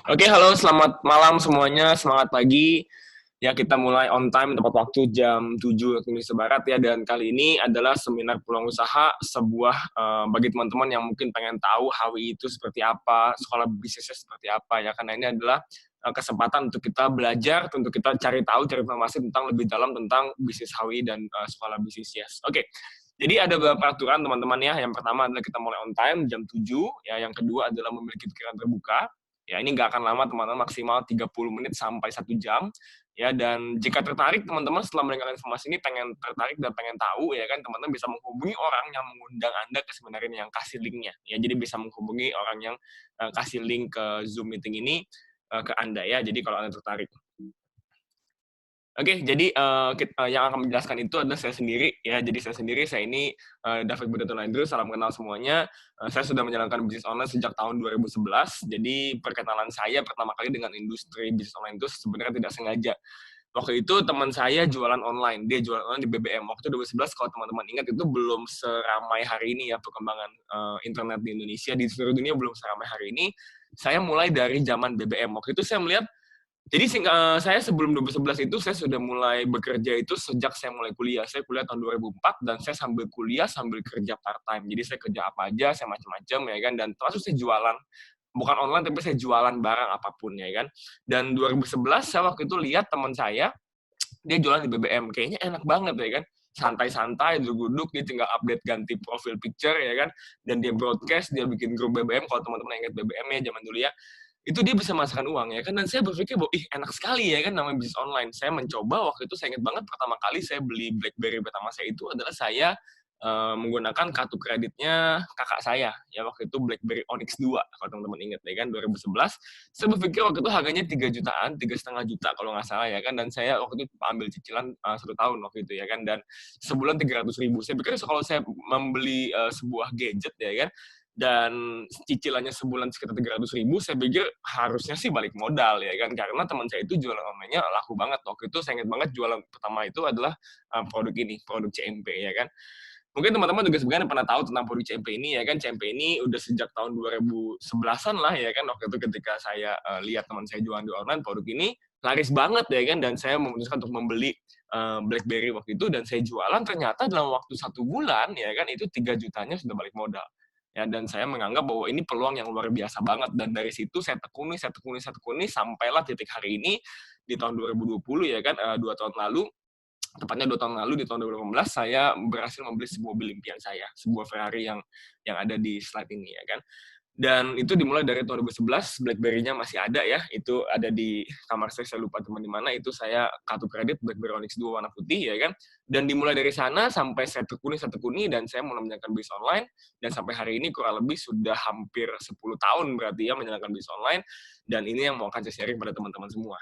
Oke, halo, selamat malam semuanya, semangat pagi. Ya, kita mulai on time tepat waktu jam 7 waktu Indonesia Barat ya. Dan kali ini adalah seminar peluang usaha, sebuah bagi teman-teman yang mungkin pengen tahu HWI itu seperti apa, sekolah bisnisnya seperti apa ya. Karena ini adalah kesempatan untuk kita belajar, untuk kita cari tahu, cari informasi tentang lebih dalam tentang bisnis HWI dan sekolah bisnisnya. Oke. Jadi ada beberapa peraturan teman-teman ya. Yang pertama adalah kita mulai on time jam 7 ya. Yang kedua adalah memiliki pikiran terbuka. Ya, ini nggak akan lama teman-teman, maksimal 30 menit sampai 1 jam. Ya, dan jika tertarik teman-teman setelah mendengar informasi ini pengen tertarik dan pengen tahu ya kan, teman-teman bisa menghubungi orang yang mengundang Anda ke seminar ini, yang kasih linknya. Ya, jadi bisa menghubungi orang yang kasih link ke Zoom meeting ini ke Anda ya. Jadi kalau Anda tertarik. Oke, jadi yang akan menjelaskan itu adalah saya sendiri ya. Jadi saya ini David Budaton Andrew, salam kenal semuanya. Saya sudah menjalankan bisnis online sejak tahun 2011. Jadi perkenalan saya pertama kali dengan industri bisnis online itu sebenarnya tidak sengaja. Waktu itu teman saya jualan online, dia jualan online di BBM. Waktu 2011 kalau teman-teman ingat itu belum seramai hari ini ya perkembangan internet di Indonesia, di seluruh dunia belum seramai hari ini. Saya mulai dari zaman BBM. Waktu itu saya melihat jadi saya sebelum 2011 itu saya sudah mulai bekerja itu sejak saya mulai kuliah. Saya kuliah tahun 2004 dan saya sambil kuliah sambil kerja part time. Jadi saya kerja apa aja, saya macam-macam ya kan, dan termasuk saya jualan. Bukan online tapi saya jualan barang apapun ya kan. Dan 2011 saya waktu itu lihat teman saya dia jualan di BBM. Kayaknya enak banget ya kan. Santai-santai, duduk-duduk, dia tinggal update ganti profil picture ya kan, dan dia broadcast, dia bikin grup BBM. Kalau teman-teman ingat BBM ya zaman dulu ya, itu dia bisa menghasilkan uang ya kan, dan saya berpikir bahwa enak sekali ya kan namanya bisnis online. Saya mencoba waktu itu, saya ingat banget pertama kali saya beli BlackBerry pertama saya itu adalah saya menggunakan kartu kreditnya kakak saya ya, waktu itu BlackBerry Onyx 2 kalau teman-teman ingat ya kan, 2011. Saya berpikir waktu itu harganya 3 jutaan, 3,5 juta kalau nggak salah ya kan, dan saya waktu itu ambil cicilan 1 tahun waktu itu ya kan, dan sebulan 300.000. Saya pikir kalau saya membeli sebuah gadget ya kan, dan cicilannya sebulan sekitar 300.000, saya pikir harusnya sih balik modal ya kan, karena teman saya itu jualan online-nya laku banget. Waktu itu saya ingat banget jualan pertama itu adalah produk ini, produk CMP ya kan. Mungkin teman-teman juga sebenarnya pernah tahu tentang produk CMP ini ya kan. CMP ini udah sejak tahun 2011-an lah ya kan. Waktu itu ketika saya lihat teman saya jualan di online, produk ini laris banget ya kan, dan saya memutuskan untuk membeli BlackBerry waktu itu, dan saya jualan. Ternyata dalam waktu 1 bulan ya kan, itu 3 jutanya sudah balik modal ya, dan saya menganggap bahwa ini peluang yang luar biasa banget, dan dari situ saya tekuni sampailah titik hari ini di tahun 2020 ya kan, 2 tahun lalu, tepatnya 2 tahun lalu di tahun 2018 saya berhasil membeli sebuah mobil impian saya, sebuah Ferrari yang ada di slide ini ya kan. Dan itu dimulai dari tahun 2011, BlackBerry-nya masih ada ya, itu ada di kamar saya lupa teman di mana, itu saya kartu kredit BlackBerry Onyx 2 warna putih ya kan. Dan dimulai dari sana sampai saya tekuni, dan saya mulai menjalankan bisnis online, dan sampai hari ini kurang lebih sudah hampir 10 tahun berarti ya menjalankan bisnis online, dan ini yang mau akan saya sharing pada teman-teman semua.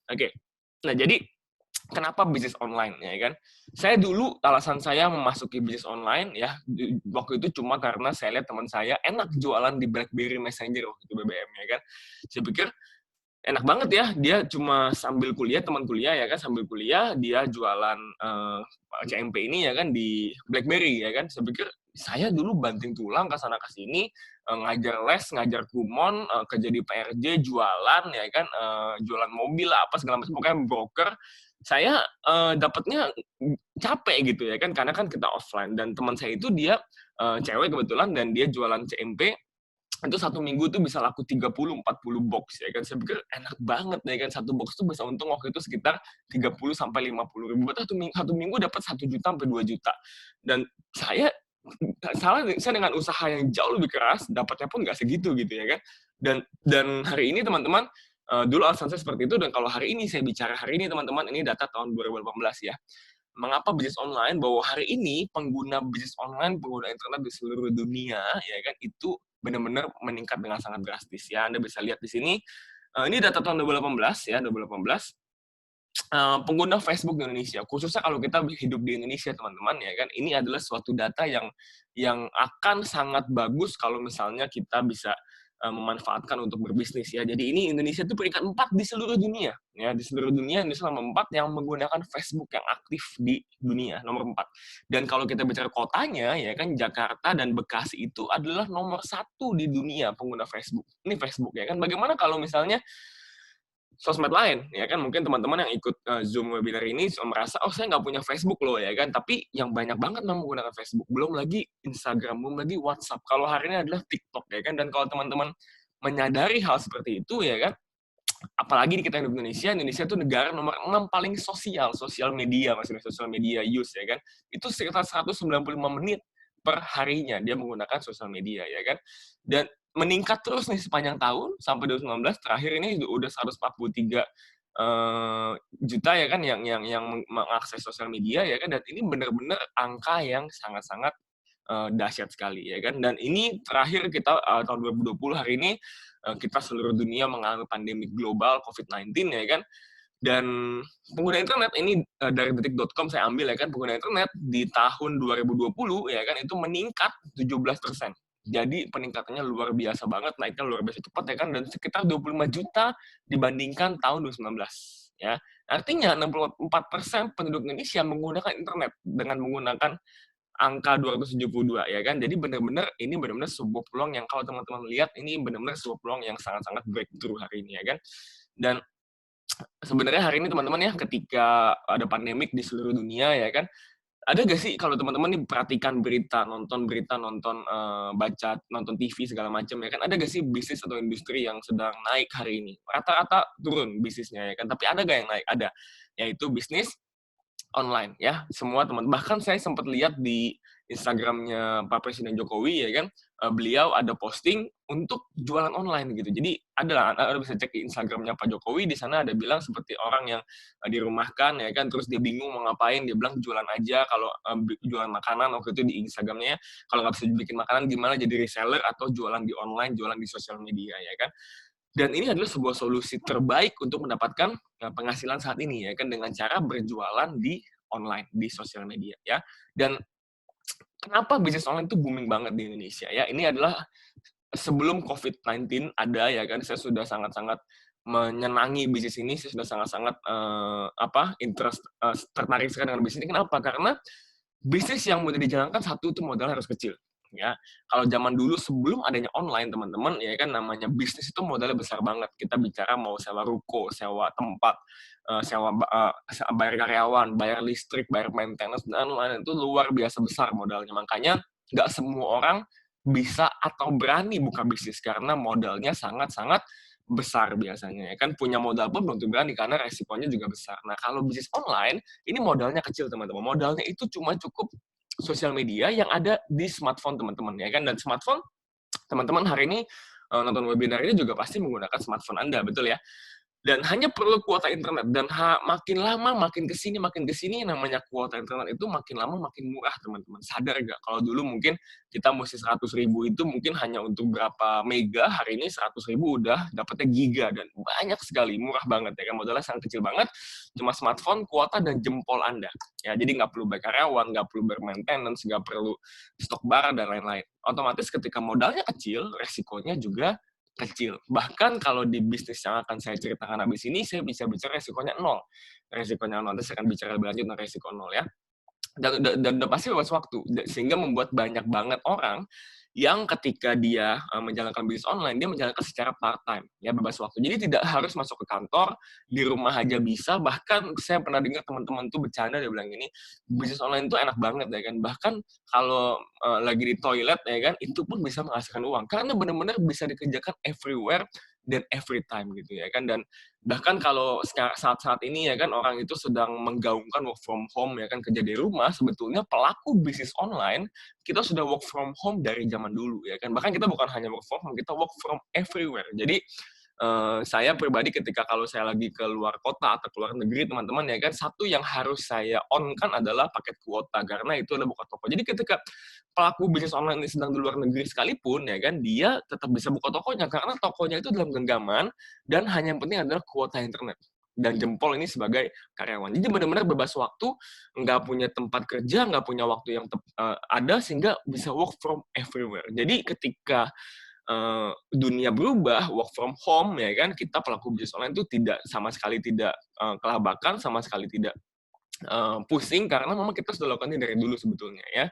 Oke. Nah, jadi kenapa bisnis online ya kan? Saya dulu alasan saya memasuki bisnis online ya, waktu itu cuma karena saya lihat teman saya enak jualan di BlackBerry Messenger waktu itu BBM ya kan. Saya pikir enak banget ya, dia cuma sambil kuliah, teman kuliah ya kan, sambil kuliah dia jualan CMP ini ya kan di BlackBerry ya kan. Saya pikir saya dulu banting tulang ke sana ke sini, ngajar les, ngajar kumon, kerja di PRJ, jualan ya kan, jualan mobil lah apa segala macam, pokoknya broker. Saya dapatnya capek gitu ya kan, karena kan kita offline, dan teman saya itu dia cewek kebetulan, dan dia jualan CMP itu 1 minggu tuh bisa laku 30-40 box ya kan. Saya pikir enak banget ya kan, 1 box tuh bisa untung waktu itu sekitar 30-50 ribu. Berarti 1 minggu dapat 1 juta sampai 2 juta. Dan saya saya dengan usaha yang jauh lebih keras, dapatnya pun nggak segitu gitu ya kan. Dan hari ini teman-teman, dulu alasan saya seperti itu, dan kalau hari ini saya bicara hari ini teman-teman, ini data tahun 2018 ya. Mengapa bisnis online? Bahwa hari ini pengguna bisnis online, pengguna internet di seluruh dunia ya kan, itu benar-benar meningkat dengan sangat drastis ya. Anda bisa lihat di sini, ini data tahun 2018 ya, 2018. Pengguna Facebook di Indonesia, khususnya kalau kita hidup di Indonesia teman-teman ya kan, ini adalah suatu data yang akan sangat bagus kalau misalnya kita bisa memanfaatkan untuk berbisnis ya. Jadi ini Indonesia itu peringkat 4 di seluruh dunia ya, di seluruh dunia Indonesia nomor 4 yang menggunakan Facebook yang aktif di dunia, nomor 4. Dan kalau kita bicara kotanya ya kan Jakarta dan Bekasi itu adalah nomor 1 di dunia pengguna Facebook. Ini Facebook ya kan. Bagaimana kalau misalnya sosmed lain, ya kan mungkin teman-teman yang ikut Zoom webinar ini merasa, oh saya nggak punya Facebook loh ya kan, tapi yang banyak banget yang menggunakan Facebook, belum lagi Instagram, belum lagi WhatsApp. Kalau hari ini adalah TikTok ya kan, dan kalau teman-teman menyadari hal seperti itu ya kan, apalagi di kita di Indonesia, Indonesia itu negara nomor 6 paling sosial media, maksudnya sosial media use ya kan, itu sekitar 195 menit per harinya dia menggunakan sosial media ya kan, dan meningkat terus nih sepanjang tahun sampai 2019 terakhir ini udah 143 juta ya kan yang mengakses sosial media ya kan, dan ini benar-benar angka yang sangat-sangat dahsyat sekali ya kan, dan ini terakhir kita tahun 2020 hari ini kita seluruh dunia mengalami pandemi global COVID-19 ya kan, dan pengguna internet ini dari detik.com saya ambil ya kan, pengguna internet di tahun 2020 ya kan itu meningkat 17%. Jadi peningkatannya luar biasa banget, naiknya luar biasa cepat ya kan, dan sekitar 25 juta dibandingkan tahun 2019 ya. Artinya 64% penduduk Indonesia menggunakan internet dengan menggunakan angka 272 ya kan. Jadi benar-benar ini benar-benar sebuah peluang yang kalau teman-teman lihat ini benar-benar sebuah peluang yang sangat-sangat breakthrough hari ini ya kan. Dan sebenarnya hari ini teman-teman ya ketika ada pandemik di seluruh dunia ya kan, ada gak sih kalau teman-teman nih perhatikan berita, nonton baca, nonton TV segala macam ya kan, ada gak sih bisnis atau industri yang sedang naik hari ini? Rata-rata turun bisnisnya ya kan, tapi ada gak yang naik? Ada, yaitu bisnis online ya. Semua teman, bahkan saya sempat lihat di Instagramnya Pak Presiden Jokowi ya kan, beliau ada posting untuk jualan online gitu. Jadi Anda bisa cek di Instagramnya Pak Jokowi, di sana ada bilang seperti orang yang dirumahkan ya kan, terus dia bingung mau ngapain, dia bilang jualan aja, kalau jualan makanan waktu itu di Instagramnya, kalau nggak bisa bikin makanan gimana jadi reseller atau jualan di online, jualan di sosial media ya kan. Dan ini adalah sebuah solusi terbaik untuk mendapatkan penghasilan saat ini ya kan, dengan cara berjualan di online, di sosial media ya. Dan kenapa bisnis online itu booming banget di Indonesia ya? Ini adalah sebelum COVID-19 ada ya kan, saya sudah sangat-sangat menyenangi bisnis ini, saya sudah sangat-sangat tertarik sekali dengan bisnis ini. Kenapa? Karena bisnis yang mudah dijalankan satu itu modal harus kecil. Ya, kalau zaman dulu sebelum adanya online teman-teman ya kan, namanya bisnis itu modalnya besar banget. Kita bicara mau sewa ruko, sewa tempat, bayar karyawan, bayar listrik, bayar maintenance dan lain-lain, itu luar biasa besar modalnya. Makanya nggak semua orang bisa atau berani buka bisnis karena modalnya sangat-sangat besar biasanya ya kan, punya modal pun belum tentu berani karena resikonya juga besar. Nah kalau bisnis online ini modalnya kecil teman-teman, modalnya itu cuma cukup sosial media yang ada di smartphone teman-teman ya kan, dan smartphone teman-teman hari ini nonton webinar ini juga pasti menggunakan smartphone Anda, betul ya? Dan hanya perlu kuota internet, dan makin lama makin kesini namanya kuota internet itu makin lama makin murah teman-teman. Sadar nggak kalau dulu mungkin kita mesti 100.000 itu mungkin hanya untuk berapa mega, hari ini 100.000 udah dapatnya giga, dan banyak sekali, murah banget ya kan, modalnya sangat kecil banget, cuma smartphone, kuota, dan jempol Anda ya. Jadi nggak perlu bayar karyawan, nggak perlu bermaintenance, nggak perlu stok barang dan lain-lain. Otomatis ketika modalnya kecil, resikonya juga kecil. Bahkan kalau di bisnis yang akan saya ceritakan habis ini, saya bisa bicara resikonya nol. Resikonya nol, nanti saya akan bicara lebih lanjut tentang resiko nol ya. Dan udah pasti bebas waktu, sehingga membuat banyak banget orang yang ketika dia menjalankan bisnis online, dia menjalankan secara part time ya, bebas waktu. Jadi tidak harus masuk ke kantor, di rumah aja bisa. Bahkan saya pernah dengar teman-teman tuh bercanda, dia bilang gini, bisnis online tuh enak banget ya kan, bahkan kalau lagi di toilet ya kan, itu pun bisa menghasilkan uang karena benar-benar bisa dikerjakan everywhere dan every time gitu ya kan. Dan bahkan kalau saat-saat ini ya kan, orang itu sedang menggaungkan work from home ya kan, kerja di rumah, sebetulnya pelaku bisnis online kita sudah work from home dari zaman dulu ya kan. Bahkan kita bukan hanya work from home, kita work from everywhere. Jadi saya pribadi ketika kalau saya lagi ke luar kota atau keluar negeri teman-teman ya kan, satu yang harus saya on kan adalah paket kuota, karena itu adalah buka toko. Jadi ketika pelaku bisnis online ini sedang di luar negeri sekalipun ya kan, dia tetap bisa buka tokonya karena tokonya itu dalam genggaman, dan hanya yang penting adalah kuota internet dan jempol ini sebagai karyawan. Jadi benar-benar bebas waktu, nggak punya tempat kerja, nggak punya waktu yang ada, sehingga bisa work from everywhere. Jadi ketika dunia berubah, work from home ya kan, kita pelaku bisnis online itu sama sekali tidak kelabakan, sama sekali tidak pusing karena memang kita sudah lakukannya dari dulu sebetulnya ya.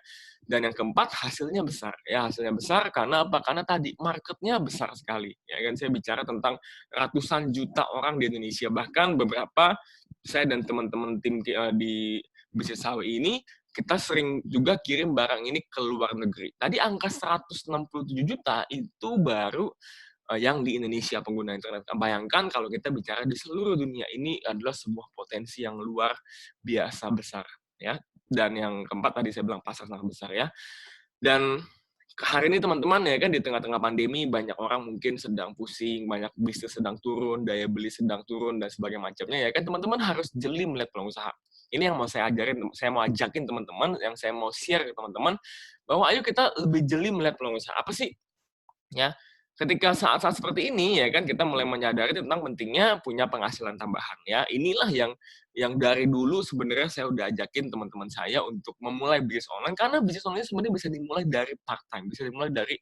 Dan yang keempat, hasilnya besar ya, hasilnya besar karena apa? Karena tadi marketnya besar sekali ya kan. Saya bicara tentang ratusan juta orang di Indonesia, bahkan beberapa saya dan teman-teman tim di bisnis HWI ini kita sering juga kirim barang ini ke luar negeri. Tadi angka 167 juta itu baru yang di Indonesia pengguna internet. Bayangkan kalau kita bicara di seluruh dunia, ini adalah sebuah potensi yang luar biasa besar ya. Dan yang keempat tadi saya bilang pasar sangat besar ya. Dan hari ini teman-teman ya kan di tengah-tengah pandemi banyak orang mungkin sedang pusing, banyak bisnis sedang turun, daya beli sedang turun dan sebagainya macamnya ya kan, teman-teman harus jeli melihat peluang usaha. Ini yang mau saya ajarin, saya mau ajakin teman-teman, yang saya mau share ke teman-teman bahwa ayo kita lebih jeli melihat peluang usaha. Apa sih ya, ketika saat-saat seperti ini ya kan kita mulai menyadari tentang pentingnya punya penghasilan tambahan ya. Inilah yang dari dulu sebenarnya saya udah ajakin teman-teman saya untuk memulai bisnis online, karena bisnis online sebenarnya bisa dimulai dari part time, bisa dimulai dari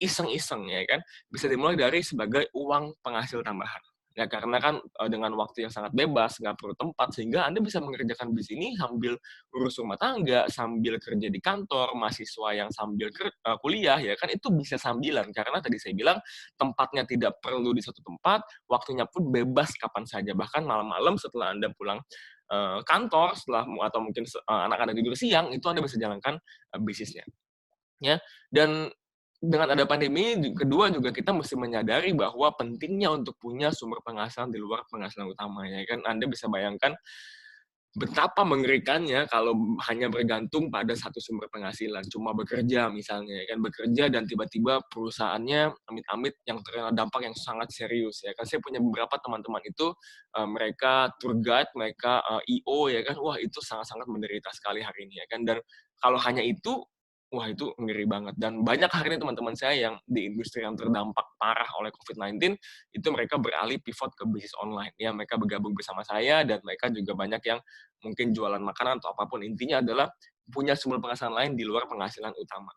iseng-iseng ya kan, bisa dimulai dari sebagai uang penghasil tambahan. Ya karena kan dengan waktu yang sangat bebas, nggak perlu tempat, sehingga Anda bisa mengerjakan bisnis ini sambil urus rumah tangga, sambil kerja di kantor, mahasiswa yang sambil kuliah ya kan, itu bisa sambilan. Karena tadi saya bilang tempatnya tidak perlu di satu tempat, waktunya pun bebas kapan saja. Bahkan malam-malam setelah Anda pulang kantor, atau mungkin anak Anda tidur siang, itu Anda bisa jalankan bisnisnya. Ya, dan dengan ada pandemi, kedua juga kita mesti menyadari bahwa pentingnya untuk punya sumber penghasilan di luar penghasilan utama, ya kan. Anda bisa bayangkan betapa mengerikannya kalau hanya bergantung pada satu sumber penghasilan, cuma bekerja misalnya, ya kan, bekerja dan tiba-tiba perusahaannya amit-amit yang terkena dampak yang sangat serius, ya kan. Saya punya beberapa teman-teman itu, mereka tour guide, mereka, I.O, ya kan, wah itu sangat-sangat menderita sekali hari ini, ya kan. Dan kalau hanya itu, wah itu ngeri banget. Dan banyak hari ini teman-teman saya yang di industri yang terdampak parah oleh COVID-19, itu mereka beralih pivot ke bisnis online. Ya, mereka bergabung bersama saya dan mereka juga banyak yang mungkin jualan makanan atau apapun. Intinya adalah punya sumber penghasilan lain di luar penghasilan utama.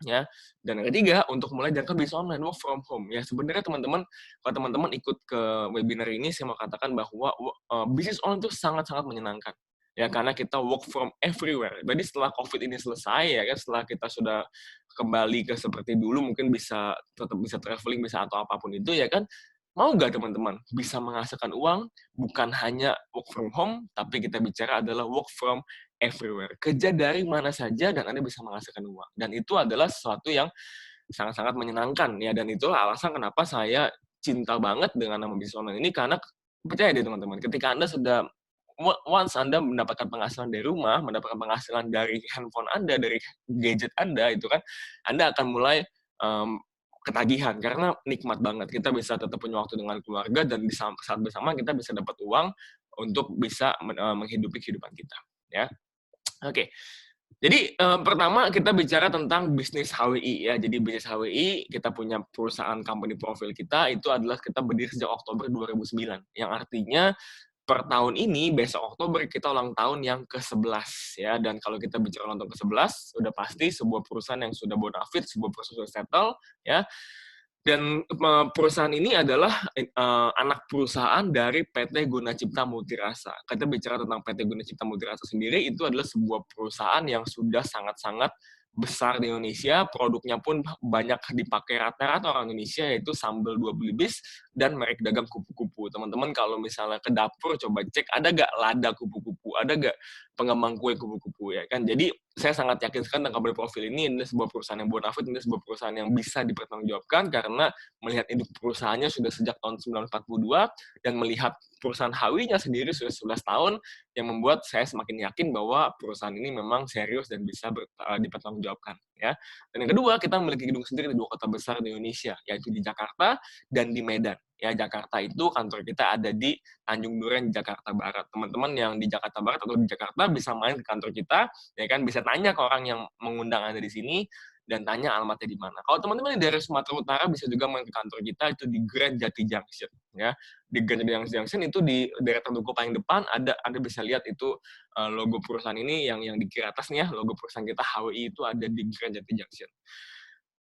Ya. Dan yang ketiga, untuk mulai jalankan bisnis online, work from home. Ya, sebenarnya teman-teman, kalau teman-teman ikut ke webinar ini, saya mau katakan bahwa bisnis online itu sangat-sangat menyenangkan. Ya, karena kita work from everywhere. Jadi setelah COVID ini selesai, ya kan, setelah kita sudah kembali ke seperti dulu, mungkin tetap bisa traveling, bisa atau apapun itu, ya kan, mau nggak teman-teman bisa menghasilkan uang bukan hanya work from home, tapi kita bicara adalah work from everywhere. Kerja dari mana saja dan Anda bisa menghasilkan uang. Dan itu adalah sesuatu yang sangat-sangat menyenangkan ya, dan itulah alasan kenapa saya cinta banget dengan nama bisnis online ini, karena percaya deh teman-teman, ketika Anda sudah once Anda mendapatkan penghasilan dari rumah, mendapatkan penghasilan dari handphone Anda, dari gadget Anda itu kan, Anda akan mulai um, ketagihan karena nikmat banget. Kita bisa tetap punya waktu dengan keluarga dan di saat bersama kita bisa dapat uang untuk bisa menghidupi kehidupan kita, ya. Oke. Jadi, pertama kita bicara tentang bisnis HWI ya. Jadi bisnis HWI, kita punya perusahaan company profile kita, itu adalah kita berdiri sejak Oktober 2009. Yang artinya per tahun ini, besok Oktober, kita ulang tahun yang ke-11 ya. Dan kalau kita bicara ulang tahun ke-11, udah pasti sebuah perusahaan yang sudah bonafit, sebuah perusahaan sudah settle ya. Dan perusahaan ini adalah anak perusahaan dari PT Guna Cipta Multirasa. Kita bicara tentang PT Guna Cipta Multirasa sendiri, itu adalah sebuah perusahaan yang sudah sangat-sangat besar di Indonesia, produknya pun banyak dipakai rata-rata orang Indonesia, yaitu sambal dua belibis dan merek dagang kupu-kupu. Teman-teman kalau misalnya ke dapur, coba cek, ada nggak lada kupu-kupu, ada nggak pengembang kue kupu-kupu, ya kan. Jadi saya sangat yakin sekali tentang company profile ini adalah sebuah perusahaan yang bonafit, ini sebuah perusahaan yang bisa dipertanggungjawabkan karena melihat induk perusahaannya sudah sejak tahun 1942 dan melihat perusahaan HW-nya sendiri sudah 11 tahun, yang membuat saya semakin yakin bahwa perusahaan ini memang serius dan bisa dipertanggungjawabkan, ya. Dan yang kedua, kita memiliki gedung sendiri di dua kota besar di Indonesia, yaitu di Jakarta dan di Medan. Ya, Jakarta itu kantor kita ada di Tanjung Duren, Jakarta Barat. Teman-teman yang di Jakarta Barat atau di Jakarta bisa main ke kantor kita, ya kan, bisa tanya ke orang yang mengundang Anda di sini dan tanya alamatnya di mana. Kalau teman-teman dari Sumatera Utara bisa juga main ke kantor kita, itu di Grand Jati Junction, ya. Di Grand Jati Junction itu di deretan duku paling depan ada, Anda bisa lihat itu logo perusahaan ini yang di kiri atas nih ya, logo perusahaan kita HWI itu ada di Grand Jati Junction.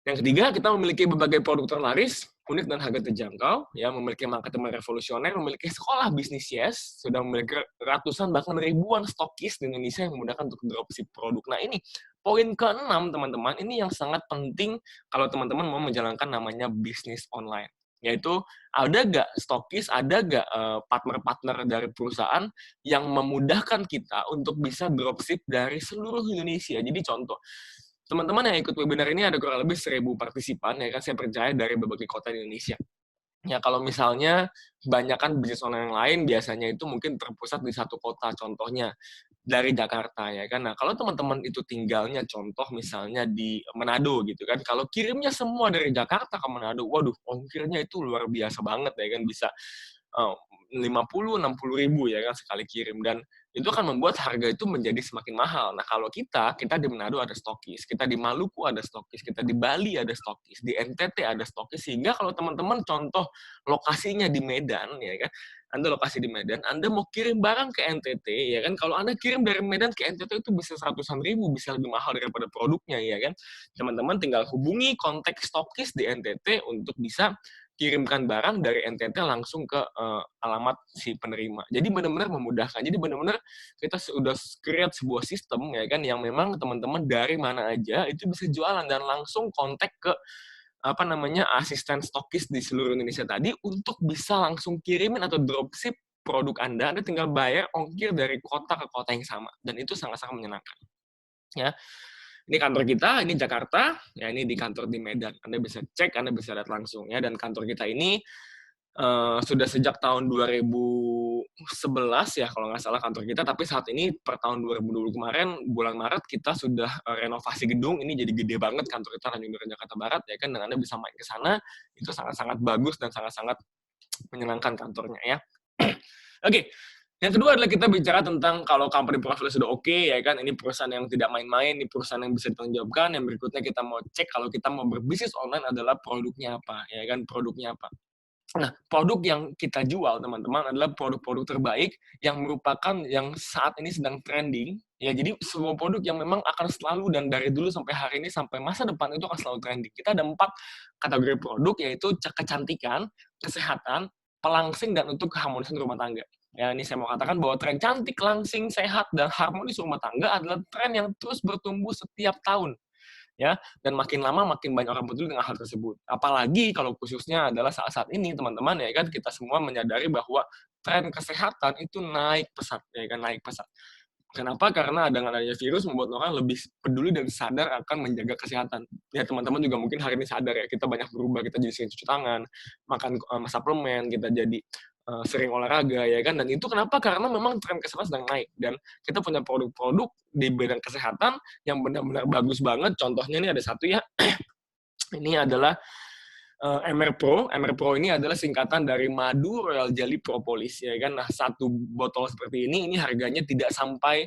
Yang ketiga, kita memiliki berbagai produk terlaris, unik dan harga terjangkau, ya, memiliki marketing revolusioner, memiliki sekolah bisnis Yes, sudah memiliki ratusan bahkan ribuan stokis di Indonesia yang memudahkan untuk dropship produk. Nah ini poin keenam teman-teman, ini yang sangat penting kalau teman-teman mau menjalankan namanya bisnis online. Yaitu ada nggak stokis, ada nggak partner-partner dari perusahaan yang memudahkan kita untuk bisa dropship dari seluruh Indonesia. Jadi contoh, teman-teman yang ikut webinar ini ada kurang lebih 1.000 partisipan, ya kan, saya percaya dari berbagai kota di Indonesia. Ya, kalau misalnya kebanyakan bisnis online yang lain, biasanya itu mungkin terpusat di satu kota, contohnya dari Jakarta, ya kan. Nah, kalau teman-teman itu tinggalnya, contoh misalnya di Manado, gitu kan, kalau kirimnya semua dari Jakarta ke Manado, waduh, ongkirnya itu luar biasa banget, ya kan, bisa 50-60 ribu ya kan sekali kirim, dan itu akan membuat harga itu menjadi semakin mahal. Nah kalau kita di Manado ada stokis, kita di Maluku ada stokis, kita di Bali ada stokis, di NTT ada stokis, sehingga kalau teman-teman contoh lokasinya di Medan ya kan, Anda lokasi di Medan, Anda mau kirim barang ke NTT ya kan, kalau Anda kirim dari Medan ke NTT itu bisa ratusan ribu, bisa lebih mahal daripada produknya ya kan. Teman-teman tinggal hubungi kontak stokis di NTT untuk bisa kirimkan barang dari NTT langsung ke alamat si penerima. Jadi benar-benar memudahkan. Jadi benar-benar kita sudah create sebuah sistem ya kan yang memang teman-teman dari mana aja itu bisa jualan dan langsung kontak ke apa namanya asisten stokis di seluruh Indonesia tadi untuk bisa langsung kirimin atau dropship produk Anda tinggal bayar ongkir dari kota ke kota yang sama dan itu sangat-sangat menyenangkan. Ya, ini kantor kita, ini Jakarta, ya ini di kantor di Medan. Anda bisa cek, Anda bisa lihat langsung ya. Dan kantor kita ini sudah sejak tahun 2011 ya kalau nggak salah kantor kita. Tapi saat ini per tahun 2020 kemarin bulan Maret kita sudah renovasi gedung. Ini jadi gede banget kantor kita Tanjung Duren Jakarta Barat ya kan. Dan Anda bisa main ke sana. Itu sangat-sangat bagus dan sangat-sangat menyenangkan kantornya ya. Oke, yang kedua adalah kita bicara tentang kalau company profile sudah oke, ya kan, ini perusahaan yang tidak main-main, ini perusahaan yang bisa ditanggungjawabkan. Yang berikutnya kita mau cek kalau kita mau berbisnis online adalah produknya apa, ya kan, produknya apa. Nah, produk yang kita jual, teman-teman, adalah produk-produk terbaik yang merupakan yang saat ini sedang trending. Ya, jadi semua produk yang memang akan selalu dan dari dulu sampai hari ini sampai masa depan itu akan selalu trending. Kita ada 4 kategori produk, yaitu kecantikan, kesehatan, pelangsing, dan untuk keharmonisan rumah tangga. Ya, ini saya mau katakan bahwa tren cantik, langsing, sehat, dan harmonis rumah tangga adalah tren yang terus bertumbuh setiap tahun ya, dan makin lama makin banyak orang peduli dengan hal tersebut. Apalagi kalau khususnya adalah saat-saat ini teman-teman ya kan kita semua menyadari bahwa tren kesehatan itu naik pesat ya kan, naik pesat. Kenapa? Karena dengan adanya virus membuat orang lebih peduli dan sadar akan menjaga kesehatan. Ya teman-teman juga mungkin hari ini sadar ya, kita banyak berubah, kita jadi sering cuci tangan, makan suplemen, kita jadi sering olahraga ya kan. Dan itu kenapa? Karena memang tren kesehatan sedang naik dan kita punya produk-produk di bidang kesehatan yang benar-benar bagus banget. Contohnya ini ada satu ya, ini adalah MR Pro. MR Pro ini adalah singkatan dari madu royal jelly propolis ya kan. Nah, satu botol seperti ini harganya tidak sampai,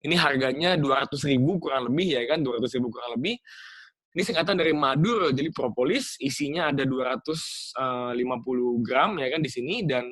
ini harganya 200.000 kurang lebih ya kan, 200.000 kurang lebih. Ini singkatan dari madu royal jelly propolis, isinya ada 250 gram ya kan di sini, dan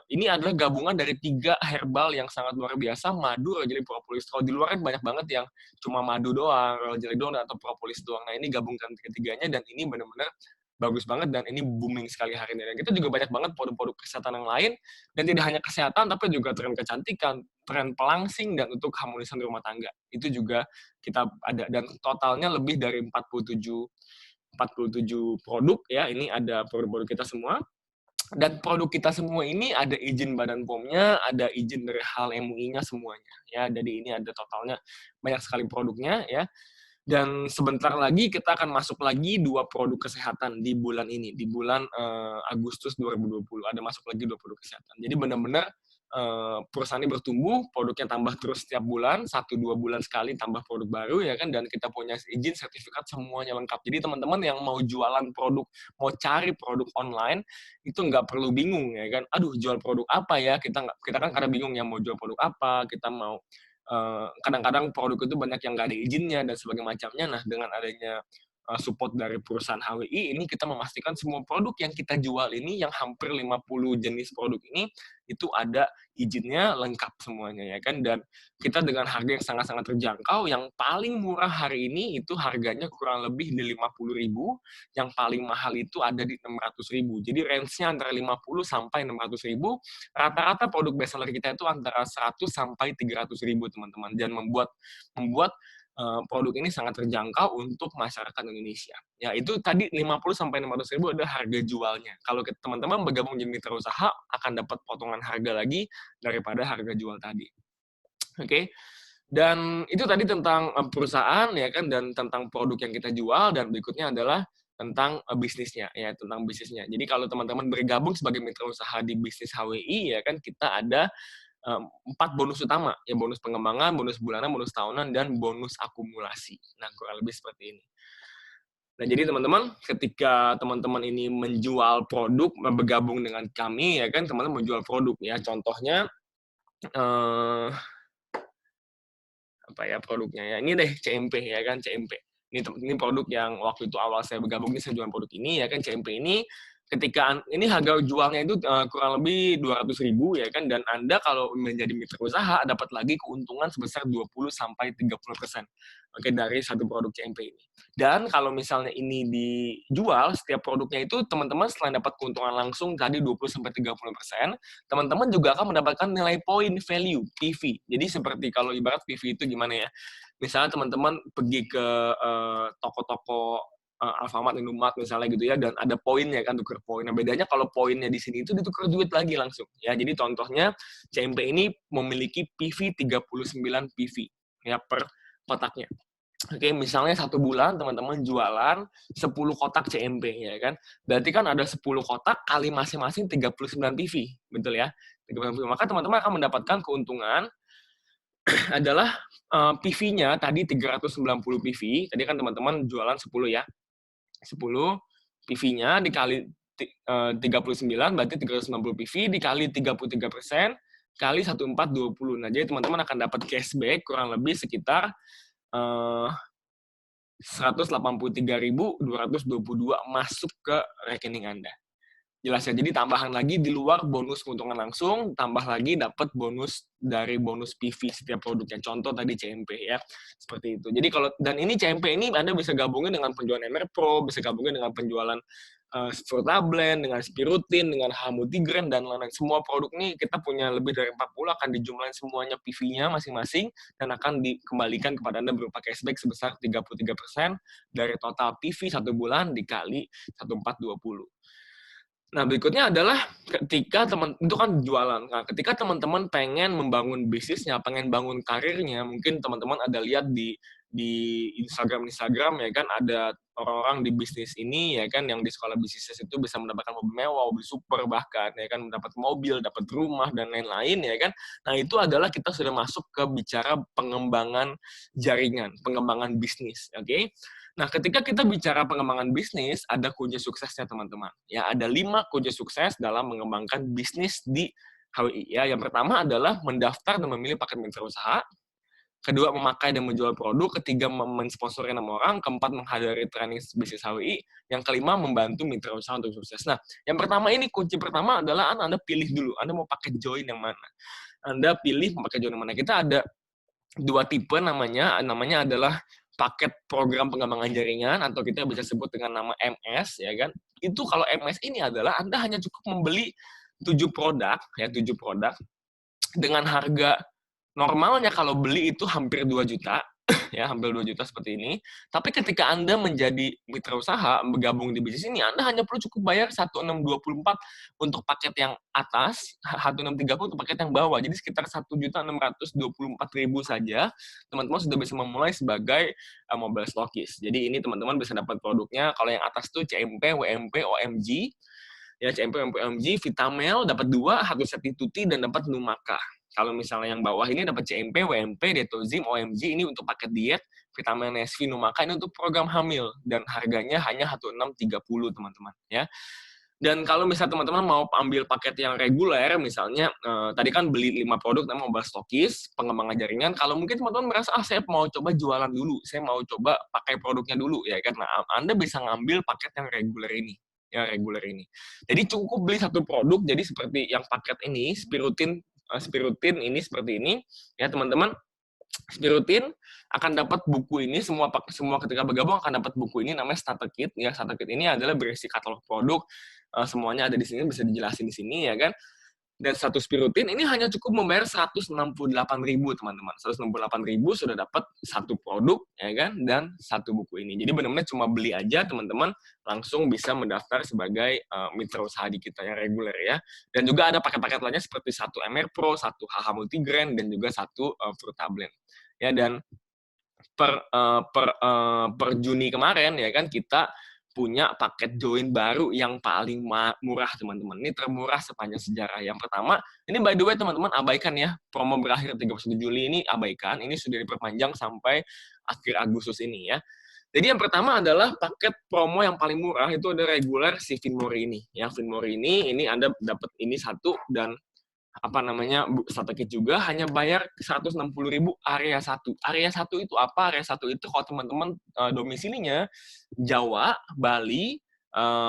ini adalah gabungan dari 3 herbal yang sangat luar biasa, madu, royal jelly, propolis. Kalau di luar kan banyak banget yang cuma madu doang, royal jelly doang, atau propolis doang. Nah, ini gabungkan ketiganya dan ini benar-benar bagus banget dan ini booming sekali hari ini. Dan kita juga banyak banget produk-produk kesehatan yang lain, dan tidak hanya kesehatan, tapi juga tren kecantikan, tren pelangsing, dan untuk harmonisan rumah tangga. Itu juga kita ada, dan totalnya lebih dari 47 produk ya, ini ada produk-produk kita semua. Dan produk kita semua ini ada izin Badan POM-nya, ada izin dari HAL MUI-nya semuanya ya. Jadi ini ada totalnya banyak sekali produknya ya. Dan sebentar lagi kita akan masuk lagi 2 produk kesehatan di bulan ini, di bulan Agustus 2020 ada masuk lagi 2 produk kesehatan. Jadi benar-benar perusahaan ini bertumbuh, produknya tambah terus setiap bulan, 1-2 bulan sekali tambah produk baru ya kan, dan kita punya izin sertifikat semuanya lengkap. Jadi teman-teman yang mau jualan produk, mau cari produk online itu nggak perlu bingung ya kan. Aduh, jual produk apa ya? Kita kan kadang bingung ya mau jual produk apa, kita mau kadang-kadang produk itu banyak yang nggak ada izinnya dan sebagainya macamnya. Nah, dengan adanya support dari perusahaan HWI, ini kita memastikan semua produk yang kita jual ini, yang hampir 50 jenis produk ini, itu ada izinnya lengkap semuanya ya kan, dan kita dengan harga yang sangat-sangat terjangkau, yang paling murah hari ini itu harganya kurang lebih di 50.000, yang paling mahal itu ada di 600.000. Jadi range-nya antara 50 sampai 600.000, rata-rata produk bestseller kita itu antara 100 sampai 300.000 teman-teman, dan membuat produk ini sangat terjangkau untuk masyarakat Indonesia. Ya, itu tadi 50 sampai 600.000 ada harga jualnya. Kalau teman-teman bergabung jadi mitra usaha, akan dapat potongan harga lagi daripada harga jual tadi. Oke. Dan itu tadi tentang perusahaan ya kan, dan tentang produk yang kita jual, dan berikutnya adalah tentang bisnisnya ya, tentang bisnisnya. Jadi kalau teman-teman bergabung sebagai mitra usaha di bisnis HWI ya kan, kita ada 4 bonus utama, ya bonus pengembangan, bonus bulanan, bonus tahunan, dan bonus akumulasi. Nah, kurang lebih seperti ini. Nah, jadi teman-teman, ketika teman-teman ini menjual produk, bergabung dengan kami, ya kan, teman-teman menjual produk, ya. Contohnya, apa ya produknya ya, ini deh, CMP, ya kan, CMP. Ini produk yang waktu itu awal saya bergabung, ini saya jual produk ini, ya kan, CMP ini, ketika ini harga jualnya itu kurang lebih 200.000 ya kan, dan Anda kalau menjadi mitra usaha dapat lagi keuntungan sebesar 20 sampai 30%. Oke, dari satu produk CMP ini. Dan kalau misalnya ini dijual, setiap produknya itu teman-teman selain dapat keuntungan langsung tadi 20 sampai 30%, teman-teman juga akan mendapatkan nilai poin value PV. Jadi seperti kalau ibarat PV itu gimana ya? Misalnya teman-teman pergi ke toko-toko Alfamart, Indomaret misalnya gitu ya, dan ada poinnya kan, tuker poin. Nah, bedanya kalau poinnya di sini itu ditukar duit lagi langsung. Ya, jadi contohnya CMP ini memiliki PV 39 PV ya per kotaknya. Oke, misalnya 1 bulan teman-teman jualan 10 kotak CMP ya kan. Berarti kan ada 10 kotak kali masing-masing 39 PV, betul ya? 39 PV. Maka teman-teman akan mendapatkan keuntungan adalah PV-nya tadi 390 PV. Tadi kan teman-teman jualan 10 ya. 10 PV-nya dikali 39 berarti 390 PV dikali 33% kali 1420. Nah, jadi teman-teman akan dapat cashback kurang lebih sekitar 183.222 masuk ke rekening Anda. Jelas ya, jadi tambahan lagi di luar bonus keuntungan langsung, tambah lagi dapat bonus dari bonus PV setiap produknya. Contoh tadi CMP ya, seperti itu. Jadi kalau, dan ini CMP ini Anda bisa gabungin dengan penjualan MR Pro, bisa gabungin dengan penjualan Fruitablend, dengan Spirutin, dengan Hamutigren, dan lain-lain. Semua produk ini kita punya lebih dari 40, akan dijumlahin semuanya PV-nya masing-masing, dan akan dikembalikan kepada Anda berupa cashback sebesar 33% dari total PV 1 bulan dikali 1420. Nah, berikutnya adalah ketika itu kan jualan. Nah, ketika teman-teman pengen membangun bisnisnya, pengen bangun karirnya, mungkin teman-teman ada lihat di Instagram ya kan, ada orang-orang di bisnis ini ya kan, yang di sekolah bisnis itu bisa mendapatkan mobil mewah, mobil super bahkan ya kan, mendapat mobil, dapat rumah dan lain-lain ya kan. Nah, itu adalah kita sudah masuk ke bicara pengembangan jaringan, pengembangan bisnis, oke? Nah, ketika kita bicara pengembangan bisnis, ada kunci suksesnya, teman-teman. Ya, ada 5 kunci sukses dalam mengembangkan bisnis di HWI. Ya, yang pertama adalah mendaftar dan memilih paket mitra usaha. Kedua, memakai dan menjual produk. Ketiga, mensponsori 6 orang. Keempat, menghadiri training bisnis HWI. Yang kelima, membantu mitra usaha untuk sukses. Nah, yang pertama ini, kunci pertama adalah Anda pilih dulu. Anda mau pakai join yang mana? Anda pilih mau pakai join yang mana. Kita ada 2 tipe namanya adalah paket program pengembangan jaringan, atau kita bisa sebut dengan nama MS, ya kan. Itu kalau MS ini adalah Anda hanya cukup membeli 7 produk, ya 7 produk, dengan harga normalnya kalau beli itu hampir 2 juta, ya hampir 2 juta seperti ini. Tapi ketika Anda menjadi mitra usaha, bergabung di bisnis ini, Anda hanya perlu cukup bayar 1.624 untuk paket yang atas, 1.630 untuk paket yang bawah. Jadi sekitar 1.624.000 saja, teman-teman sudah bisa memulai sebagai mobile stockist. Jadi ini teman-teman bisa dapat produknya, kalau yang atas itu CMP, WMP, OMG, ya CMP, WMP, OMG, Vitamel, dapat 2, harus Tuti, dan dapat Numaka. Kalau misalnya yang bawah ini dapat CMP, WMP, Detozim, OMG, ini untuk paket diet, Vitamin SV, Numaka, ini untuk program hamil, dan harganya hanya 1.630, teman-teman. Ya. Dan kalau misalnya teman-teman mau ambil paket yang reguler, misalnya tadi kan beli 5 produk, namanya mobile stokis, pengembangan jaringan. Kalau mungkin teman-teman merasa, saya mau coba jualan dulu, saya mau coba pakai produknya dulu, ya kan. Nah, Anda bisa ngambil paket yang reguler ini, Jadi cukup beli satu produk, jadi seperti yang paket ini, Spirutin ini seperti ini, ya teman-teman. Spirutin akan dapat buku ini, semua ketika bergabung akan dapat buku ini, namanya starter kit. Ya, starter kit ini adalah berisi katalog produk, semuanya ada di sini, bisa dijelasin di sini, ya kan. Dan satu Spirutin ini hanya cukup membayar 168.000, teman-teman. 168.000 sudah dapat satu produk, ya kan, dan satu buku ini. Jadi benar-benar cuma beli aja, teman-teman, langsung bisa mendaftar sebagai mitra usaha di kita yang reguler, ya. Dan juga ada paket-paket lainnya seperti satu MR Pro, satu HH Multigrain, dan juga satu Fruitablend. Ya, dan per Juni kemarin, ya kan, kita punya paket join baru yang paling murah, teman-teman. Ini termurah sepanjang sejarah. Yang pertama, ini by the way, teman-teman, abaikan ya. Promo berakhir 31 Juli ini abaikan. Ini sudah diperpanjang sampai akhir Agustus ini, ya. Jadi yang pertama adalah paket promo yang paling murah, itu ada reguler si Finmori ini. Ya, Finmori ini Anda dapat ini satu, dan starter kit juga hanya bayar 160.000 area 1. Area 1 itu apa? Area 1 itu kalau teman-teman domisilinya Jawa, Bali,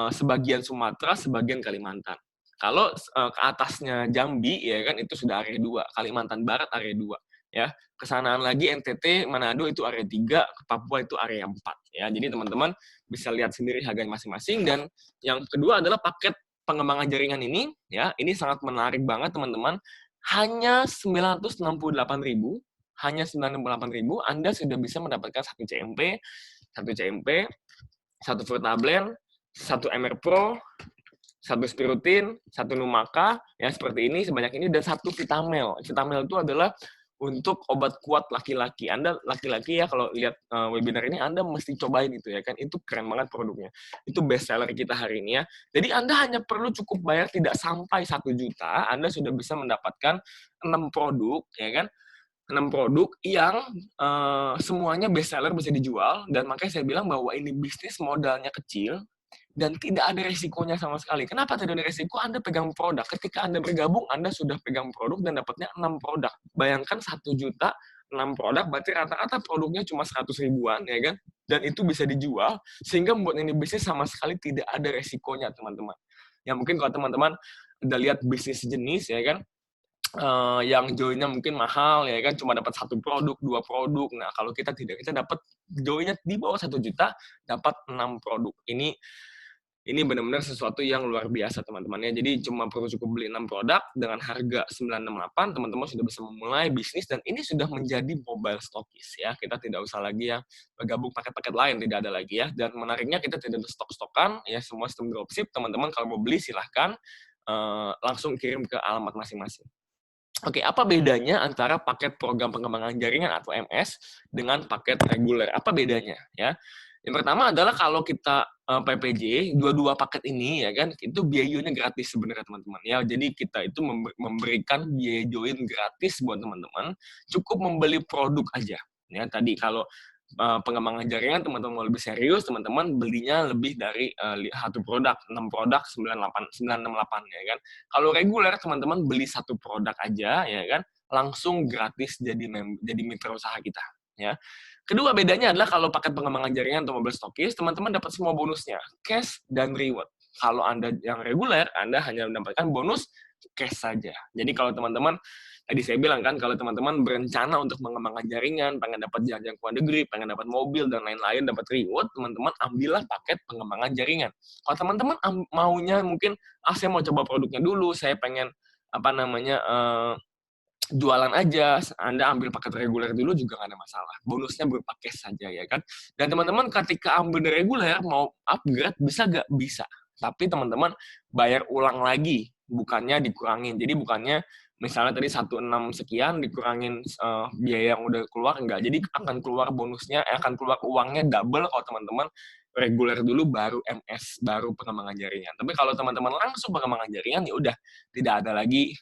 sebagian Sumatera, sebagian Kalimantan. Kalau ke atasnya Jambi, ya kan, itu sudah area 2. Kalimantan Barat area 2. Ya, kesanaan lagi NTT, Manado itu area 3, ke Papua itu area 4. Ya, jadi teman-teman bisa lihat sendiri harganya masing-masing. Dan yang kedua adalah paket pengembangan jaringan ini, ya, ini sangat menarik banget, teman-teman. Hanya 968.000, Anda sudah bisa mendapatkan satu CMP, satu Fruitablend, satu MR Pro, satu Spirutin, satu Numaka, ya seperti ini, sebanyak ini, dan satu Vitamel. Vitamel itu adalah untuk obat kuat laki-laki. Anda laki-laki ya, kalau lihat webinar ini, Anda mesti cobain itu, ya kan. Itu keren banget produknya. Itu best seller kita hari ini, ya. Jadi Anda hanya perlu cukup bayar tidak sampai 1 juta, Anda sudah bisa mendapatkan 6 produk, ya kan. 6 produk yang semuanya best seller, bisa dijual. Dan makanya saya bilang bahwa ini bisnis modalnya kecil dan tidak ada resikonya sama sekali. Kenapa tidak ada resiko? Anda pegang produk. Ketika Anda bergabung, Anda sudah pegang produk dan dapatnya 6 produk. Bayangkan 1 juta, 6 produk, berarti rata-rata produknya cuma 100 ribuan, ya kan? Dan itu bisa dijual, sehingga membuat ini bisnis sama sekali tidak ada resikonya, teman-teman. Ya mungkin kalau teman-teman udah lihat bisnis sejenis, ya kan, yang joinnya mungkin mahal, ya kan, cuma dapat 1 produk, 2 produk. Nah, kalau kita tidak, kita dapat joinnya di bawah 1 juta, dapat 6 produk. Ini benar-benar sesuatu yang luar biasa, teman-teman, ya. Jadi cuma perlu cukup beli 6 produk dengan harga 968, teman-teman sudah bisa memulai bisnis, dan ini sudah menjadi mobile stokis, ya. Kita tidak usah lagi ya bergabung paket-paket lain, tidak ada lagi, ya. Dan menariknya kita tidak ada stok-stokan, ya, semua sistem dropship. Teman-teman kalau mau beli silahkan langsung kirim ke alamat masing-masing. Oke, apa bedanya antara paket program pengembangan jaringan atau MS dengan paket reguler? Apa bedanya, ya? Yang pertama adalah kalau kita PPJ, dua-dua paket ini, ya kan, itu biayanya gratis sebenarnya, teman-teman, ya. Jadi kita itu memberikan biaya join gratis buat teman-teman, cukup membeli produk aja. Ya, tadi kalau pengembangan jaringan teman-teman mau lebih serius, teman-teman belinya lebih dari 1 produk, 6 produk, 968, ya kan. Kalau reguler, teman-teman beli 1 produk aja, ya kan, langsung gratis jadi mitra usaha kita, ya. Kedua bedanya adalah kalau paket pengembangan jaringan atau mobile stokis, teman-teman dapat semua bonusnya, cash dan reward. Kalau Anda yang reguler, Anda hanya mendapatkan bonus cash saja. Jadi kalau teman-teman, tadi saya bilang kan, kalau teman-teman berencana untuk mengembangkan jaringan, pengen dapat jalan-jalan ke luar negeri, pengen dapat mobil, dan lain-lain, dapat reward, teman-teman ambillah paket pengembangan jaringan. Kalau teman-teman maunya mungkin, saya mau coba produknya dulu, saya pengen, jualan aja, Anda ambil paket reguler dulu juga nggak ada masalah. Bonusnya berupa cash saja, ya kan. Dan teman-teman ketika ambil dari reguler, mau upgrade, bisa nggak? Bisa. Tapi teman-teman bayar ulang lagi, bukannya dikurangin. Jadi bukannya misalnya tadi 16 sekian dikurangin biaya yang udah keluar, enggak. Jadi akan keluar bonusnya, akan keluar uangnya double kalau teman-teman reguler dulu baru MS, baru pengembangan jaringan. Tapi kalau teman-teman langsung pengembangan jaringan, ya udah tidak ada lagi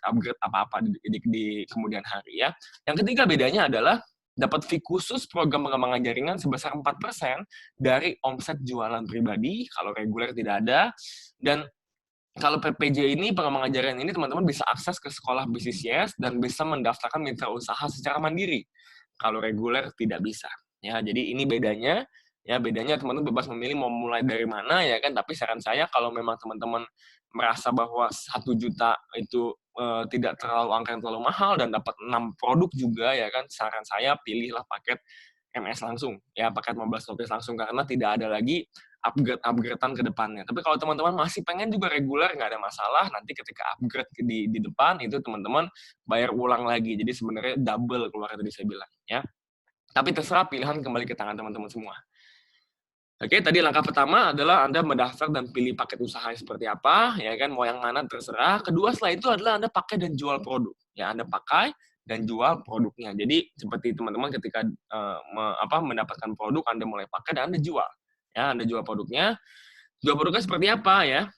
upgrade apa-apa di kemudian hari, ya. Yang ketiga bedanya adalah dapat fee khusus program pengembangan jaringan sebesar 4% dari omset jualan pribadi, kalau reguler tidak ada. Dan kalau PPJ ini, pengembangan jaringan ini teman-teman bisa akses ke sekolah bisnis Yes dan bisa mendaftarkan mitra usaha secara mandiri. Kalau reguler tidak bisa. Ya, jadi ini bedanya. Ya, bedanya teman-teman bebas memilih mau mulai dari mana ya kan. Tapi saran saya kalau memang teman-teman merasa bahwa 1 juta itu tidak terlalu angka yang terlalu mahal dan dapat 6 produk juga ya kan, saran saya pilihlah paket MS langsung, ya paket 15 lapis langsung karena tidak ada lagi upgrade-upgradean ke depannya. Tapi kalau teman-teman masih pengen juga reguler, nggak ada masalah. Nanti ketika upgrade di depan, itu teman-teman bayar ulang lagi. Jadi sebenarnya double keluar tadi saya bilang. Ya. Tapi terserah pilihan kembali ke tangan teman-teman semua. Oke, tadi langkah pertama adalah Anda mendaftar dan pilih paket usaha seperti apa, ya kan, mau yang mana terserah. Kedua setelah itu adalah Anda pakai dan jual produk. Ya, Anda pakai dan jual produknya. Jadi seperti teman-teman ketika mendapatkan produk, Anda mulai pakai dan Anda jual. Ya, Anda jual produknya. Jual produknya seperti apa ya?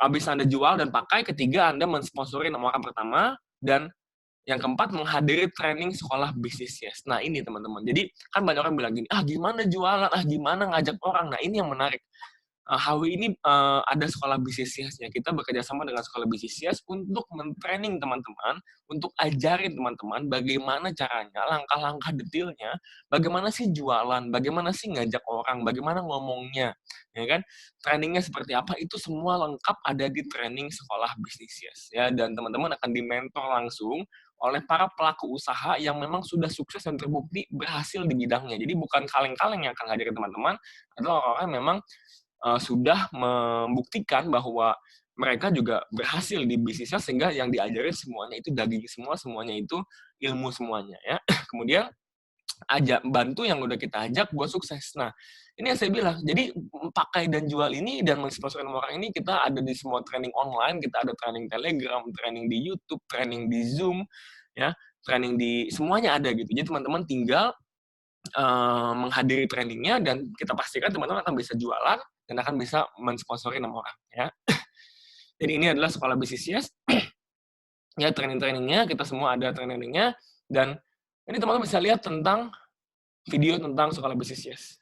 Habis Anda jual dan pakai, ketiga Anda mensponsori orang pertama, dan yang keempat, menghadiri training sekolah bisnis Yes. Nah, ini teman-teman. Jadi, kan banyak orang bilang gini, gimana jualan, gimana ngajak orang. Nah, ini yang menarik. HW ini ada sekolah bisnis Yes-nya. Kita bekerja sama dengan sekolah bisnis Yes untuk men-training teman-teman, untuk ajarin teman-teman bagaimana caranya, langkah-langkah detailnya, bagaimana sih jualan, bagaimana sih ngajak orang, bagaimana ngomongnya, ya kan? Trainingnya seperti apa, itu semua lengkap ada di training sekolah bisnis Yes. Ya, dan teman-teman akan dimentor langsung oleh para pelaku usaha yang memang sudah sukses dan terbukti berhasil di bidangnya. Jadi bukan kaleng-kaleng yang akan ngajarin teman-teman, adalah orang-orang yang memang sudah membuktikan bahwa mereka juga berhasil di bisnisnya sehingga yang diajarin semuanya itu daging semua, semuanya itu ilmu semuanya ya. Kemudian bantu yang udah kita ajak buat sukses. Nah, ini yang saya bilang. Jadi pakai dan jual ini dan mensponsori orang ini kita ada di semua training online, kita ada training Telegram, training di YouTube, training di Zoom, ya, training di semuanya ada gitu. Jadi teman-teman tinggal menghadiri trainingnya dan kita pastikan teman-teman akan bisa jualan dan akan bisa mensponsori 6 orang ya. Jadi ini adalah sekolah bisnis Yes. Ya, training-trainingnya kita semua ada trainingnya, dan ini teman-teman bisa lihat tentang video tentang sekolah bisnis Yes.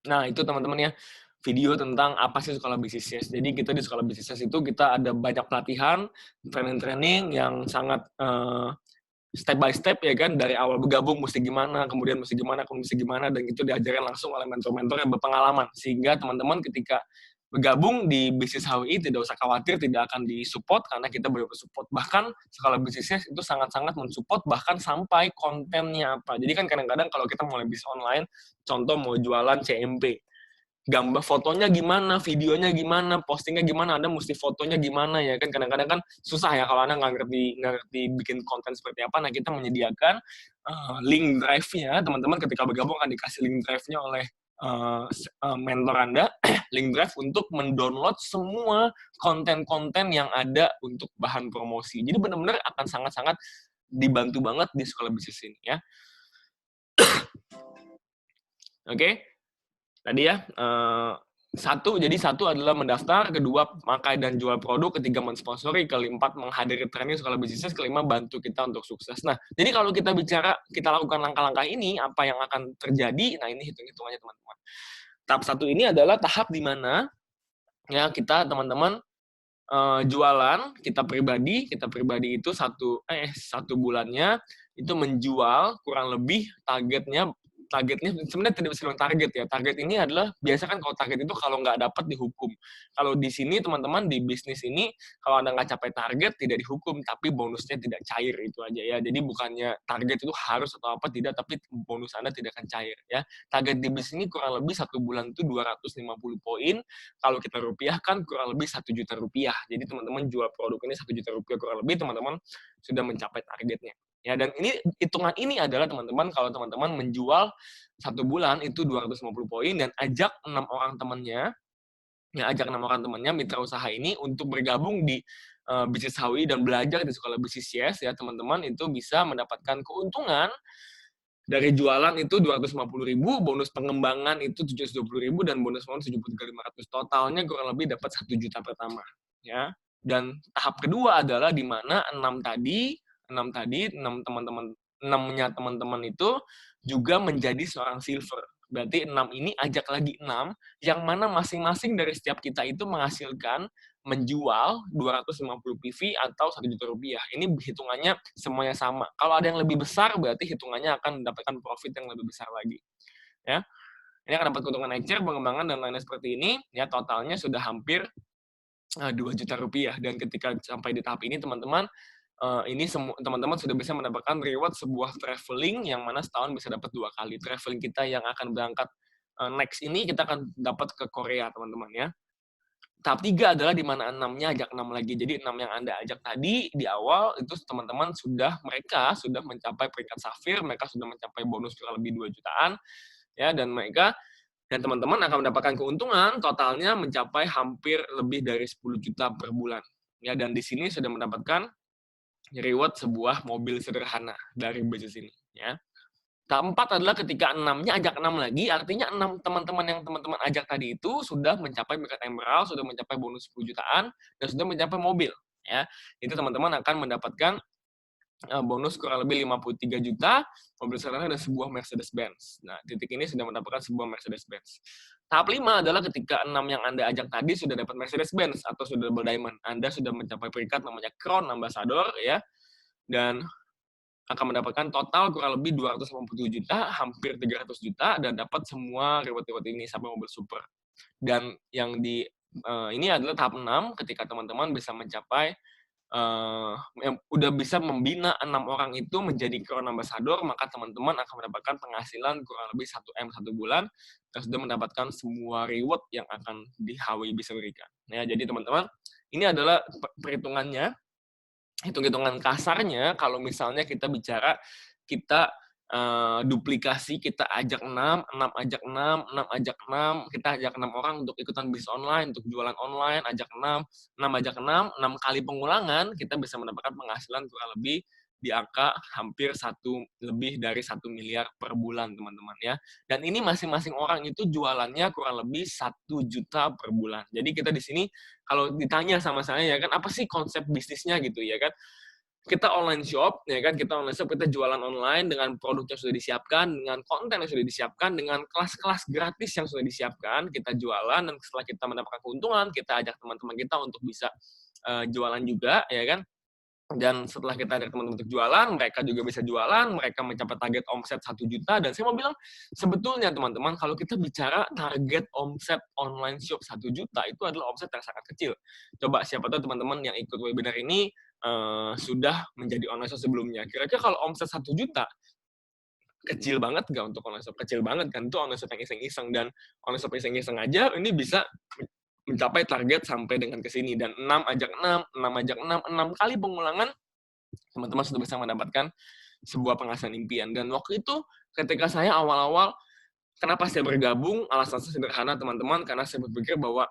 Nah, itu teman-teman ya, video tentang apa sih sekolah bisnis Yes. Jadi kita di sekolah bisnis Yes itu kita ada banyak pelatihan, training-training yang sangat step by step ya kan, dari awal bergabung mesti gimana, kemudian mesti gimana, dan itu diajarkan langsung oleh mentor-mentor yang berpengalaman. Sehingga teman-teman ketika bergabung di bisnis HWI tidak usah khawatir tidak akan disupport karena kita benar support. Bahkan sekolah bisnisnya itu sangat-sangat mensupport bahkan sampai kontennya apa. Jadi kan kadang-kadang kalau kita mulai bisnis online, contoh mau jualan CMP, gambar fotonya gimana, videonya gimana, postingnya gimana, Anda mesti fotonya gimana ya kan. Kadang-kadang kan susah ya kalau Anda nggak ngerti bikin konten seperti apa. Nah, kita menyediakan link drive-nya. Teman-teman ketika bergabung akan dikasih link drive-nya oleh mentor Anda, link drive untuk mendownload semua konten-konten yang ada untuk bahan promosi. Jadi benar-benar akan sangat-sangat dibantu banget di sekolah bisnis ini ya. Oke. Tadi ya, satu adalah mendaftar, kedua pakai dan jual produk, ketiga mensponsori, keempat menghadiri training sekolah bisnis, kelima bantu kita untuk sukses. Nah, jadi kalau kita lakukan langkah-langkah ini, apa yang akan terjadi? Nah, ini hitung-hitungannya teman-teman. Tahap 1 ini adalah tahap di mana ya kita teman-teman jualan, kita pribadi itu satu bulannya itu menjual kurang lebih targetnya sebenarnya tidak bisa bilang target ya. Target ini adalah biasa kan kalau target itu kalau nggak dapat dihukum. Kalau di sini teman-teman di bisnis ini kalau Anda nggak capai target tidak dihukum, tapi bonusnya tidak cair, itu aja ya. Jadi bukannya target itu harus atau apa tidak, tapi bonus Anda tidak akan cair ya. Target di bisnis ini kurang lebih 1 bulan itu 250 poin. Kalau kita rupiahkan kurang lebih 1 juta rupiah. Jadi teman-teman jual produk ini 1 juta rupiah kurang lebih, teman-teman sudah mencapai targetnya Ya, dan hitungan ini adalah teman-teman kalau teman-teman menjual 1 bulan itu 250 poin dan ajak 6 orang temannya, ya ajak 6 orang temannya mitra usaha ini untuk bergabung di bisnis HWI dan belajar di sekolah bisnis Yes ya teman-teman itu bisa mendapatkan keuntungan dari jualan itu 250.000, bonus pengembangan itu 720.000 dan bonus 73.500. Totalnya kurang lebih dapat 1 juta pertama, ya. Dan tahap kedua adalah di mana 6 teman-teman 6-nya teman-teman itu juga menjadi seorang silver. Berarti 6 ini ajak lagi 6 yang mana masing-masing dari setiap kita itu menghasilkan menjual 250 PV atau 1 juta rupiah. Ini hitungannya semuanya sama. Kalau ada yang lebih besar, berarti hitungannya akan mendapatkan profit yang lebih besar lagi. Ya, ini akan dapat keuntungan naik pengembangan dan lainnya seperti ini. Ya, totalnya sudah hampir 2 juta rupiah. Dan ketika sampai di tahap ini, teman-teman, ini teman-teman sudah bisa mendapatkan reward sebuah traveling yang mana setahun bisa dapat 2 kali. Traveling kita yang akan berangkat next ini kita akan dapat ke Korea, teman-teman ya. Tahap 3 adalah di mana 6-nya ajak 6 lagi. Jadi 6 yang Anda ajak tadi di awal itu teman-teman mereka sudah mencapai peringkat safir, mereka sudah mencapai bonus kurang lebih 2 jutaan ya dan teman-teman akan mendapatkan keuntungan totalnya mencapai hampir lebih dari 10 juta per bulan. Ya dan di sini sudah mendapatkan reward sebuah mobil sederhana dari bisnis ini ya. Tahap 4 adalah ketika 6-nya ajak 6 lagi, artinya 6 teman-teman yang teman-teman ajak tadi itu sudah mencapai peringkat emerald, sudah mencapai bonus 10 jutaan, dan sudah mencapai mobil. Ya, itu teman-teman akan mendapatkan bonus kurang lebih 53 juta, mobil sederhana dan sebuah Mercedes-Benz. Nah, titik ini sudah mendapatkan sebuah Mercedes-Benz. Tahap 5 adalah ketika 6 yang Anda ajak tadi sudah dapat Mercedes-Benz atau sudah double diamond. Anda sudah mencapai peringkat namanya Crown Ambassador, ya, dan akan mendapatkan total kurang lebih 287 juta, hampir 300 juta, dan dapat semua reward-reward ini sampai mobil super. Dan yang ini adalah tahap 6, ketika teman-teman bisa mencapai, yang udah bisa membina 6 orang itu menjadi Crown Ambassador, maka teman-teman akan mendapatkan penghasilan kurang lebih 1M 1 bulan, dan sudah mendapatkan semua reward yang akan di HWI bisa berikan. Ya, jadi teman-teman, ini adalah perhitungannya, hitung-hitungan kasarnya kalau misalnya kita bicara kita duplikasi, kita ajak 6 ajak 6 ajak 6 kita ajak 6 orang untuk ikutan bisnis online, untuk jualan online, ajak 6 ajak 6 kali pengulangan, kita bisa mendapatkan penghasilan kurang lebih di angka hampir lebih dari 1 miliar per bulan, teman-teman ya. Dan ini masing-masing orang itu jualannya kurang lebih 1 juta per bulan. Jadi kita di sini kalau ditanya sama saya ya kan, apa sih konsep bisnisnya gitu ya kan? Kita online shop, ya kan, kita jualan online dengan produk yang sudah disiapkan, dengan konten yang sudah disiapkan, dengan kelas-kelas gratis yang sudah disiapkan, kita jualan, dan setelah kita mendapatkan keuntungan, kita ajak teman-teman kita untuk bisa jualan juga, ya kan. Dan setelah kita ada teman-teman untuk jualan, mereka juga bisa jualan, mereka mencapai target omset 1 juta, dan saya mau bilang, sebetulnya teman-teman, kalau kita bicara target omset online shop 1 juta, itu adalah omset yang sangat kecil. Coba siapa tahu teman-teman yang ikut webinar ini sudah menjadi online shop sebelumnya. Kira-kira kalau omset 1 juta, kecil banget nggak untuk online shop? Kecil banget kan, itu online shop yang iseng-iseng, dan online shop iseng-iseng aja ini bisa mencapai target sampai dengan ke sini, dan 6 ajak 6 ajak 6 kali pengulangan, teman-teman sudah bisa mendapatkan sebuah penghasilan impian. Dan waktu itu ketika saya awal-awal, kenapa saya bergabung, alasan saya sederhana teman-teman, karena saya berpikir bahwa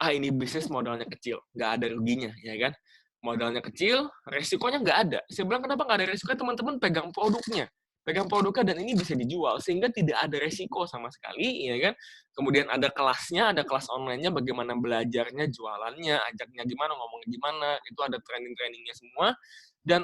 ini bisnis modalnya kecil, nggak ada ruginya, ya kan? Modalnya kecil, resikonya nggak ada. Saya bilang kenapa nggak ada resikonya, teman-teman pegang produknya, dan ini bisa dijual, sehingga tidak ada resiko sama sekali, ya kan? Kemudian ada kelasnya, ada kelas online-nya, bagaimana belajarnya, jualannya, ajaknya gimana, ngomongnya gimana, itu ada training-trainingnya semua, dan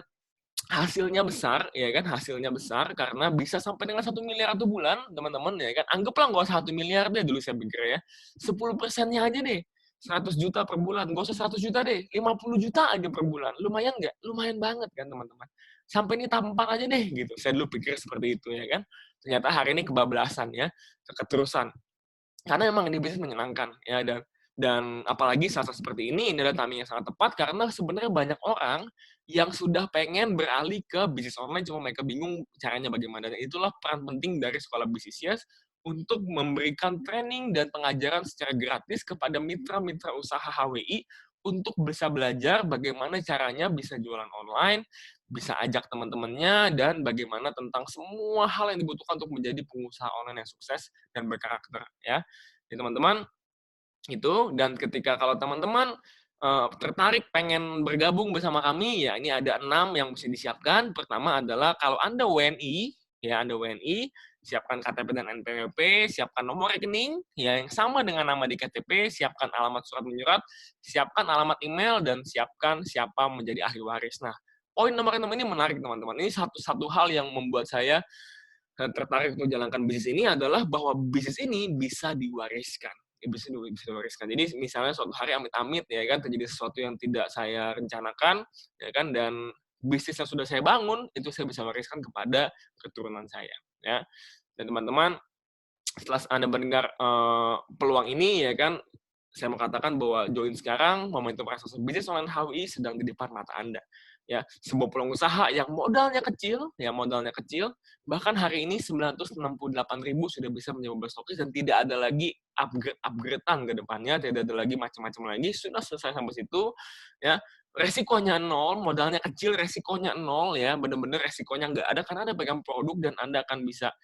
hasilnya besar, ya kan? Hasilnya besar karena bisa sampai dengan 1 miliar 1 bulan, teman-teman, ya kan? Anggaplah nggak usah 1 miliar deh dulu saya pikir ya, 10%-nya aja deh, 100 juta per bulan, nggak usah 100 juta deh, 50 juta aja per bulan, lumayan nggak? Lumayan banget kan, teman-teman. Sampai ini tahap 4 aja deh, gitu. Saya dulu pikir seperti itu, ya kan. Ternyata hari ini kebablasan ya, keterusan. Karena memang ini bisnis menyenangkan, ya, dan apalagi saat seperti ini adalah timing yang sangat tepat, karena sebenarnya banyak orang yang sudah pengen beralih ke bisnis online, cuma mereka bingung caranya bagaimana. Dan itulah peran penting dari Sekolah Bisnis Yes, untuk memberikan training dan pengajaran secara gratis kepada mitra-mitra usaha HWI untuk bisa belajar bagaimana caranya bisa jualan online, bisa ajak teman-temannya, dan bagaimana tentang semua hal yang dibutuhkan untuk menjadi pengusaha online yang sukses dan berkarakter, ya. Jadi teman-teman, itu, dan ketika kalau teman-teman, tertarik pengen bergabung bersama kami, ya ini ada 6 yang mesti disiapkan. Pertama adalah kalau Anda WNI, ya Anda WNI, siapkan KTP dan NPWP, siapkan nomor rekening, ya yang sama dengan nama di KTP, siapkan alamat surat menyurat, siapkan alamat email, dan siapkan siapa menjadi ahli waris. Nah, poin nomor 6 ini menarik teman-teman. Ini satu hal yang membuat saya tertarik untuk jalankan bisnis ini adalah bahwa bisnis ini bisa diwariskan. Ya, bisa diwariskan. Jadi misalnya suatu hari amit-amit ya kan terjadi sesuatu yang tidak saya rencanakan ya kan, dan bisnis yang sudah saya bangun itu saya bisa wariskan kepada keturunan saya, ya. Dan teman-teman, setelah Anda mendengar peluang ini ya kan, saya mau katakan bahwa join sekarang, momentum raksasa bisnis online HWI sedang di depan mata Anda. Ya, sebuah peluang usaha yang modalnya kecil, bahkan hari ini 968.000 sudah bisa menjadi stokis dan tidak ada lagi upgrade-an ke depannya, tidak ada lagi macam-macam lagi, sudah selesai sampai situ, ya. Resikonya nol, modalnya kecil, resikonya nol, ya, benar-benar resikonya nggak ada karena Anda pegang produk dan Anda akan bisa